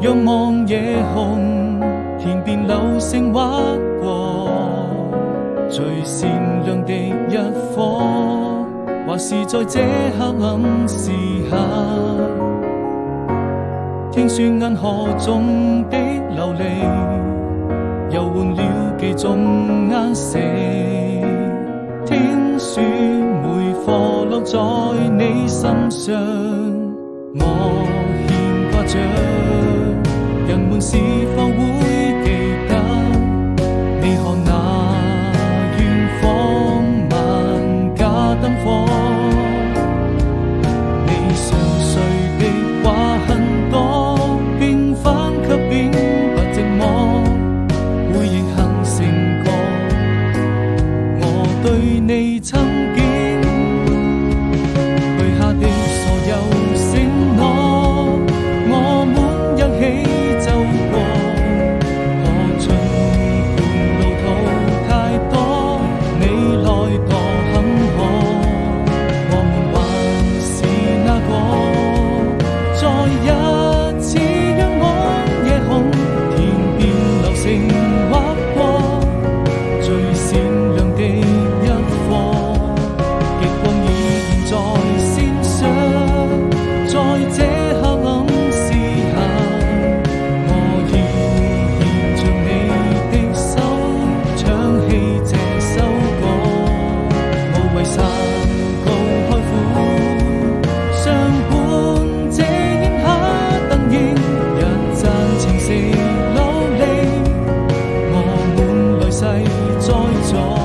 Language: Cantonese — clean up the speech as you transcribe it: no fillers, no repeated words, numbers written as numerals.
仰望夜空，天邊流星劃過，最善良的一顆，或是在這黑暗時刻，聽說銀河中的流離，又換了幾種顏色。聽說每顆落在你身上，我牽掛着，人們是否會記得你看那遠方萬家燈火？你常睡的話很多，平凡卻並不寂寞，回憶很成歌，我對你曾經許下的所有承諾，我們一起走過，可盡管路途太多，你來多坎坷，我們還是那個再一次仰望夜空，天邊流星劃過，最善良的一顆，極光已現在線上，在這黑暗時刻，我要牽着你的手，唱起這首歌，無謂山高海闊，相伴這炎夏燈影，一盞情絲流離，我們來世再做。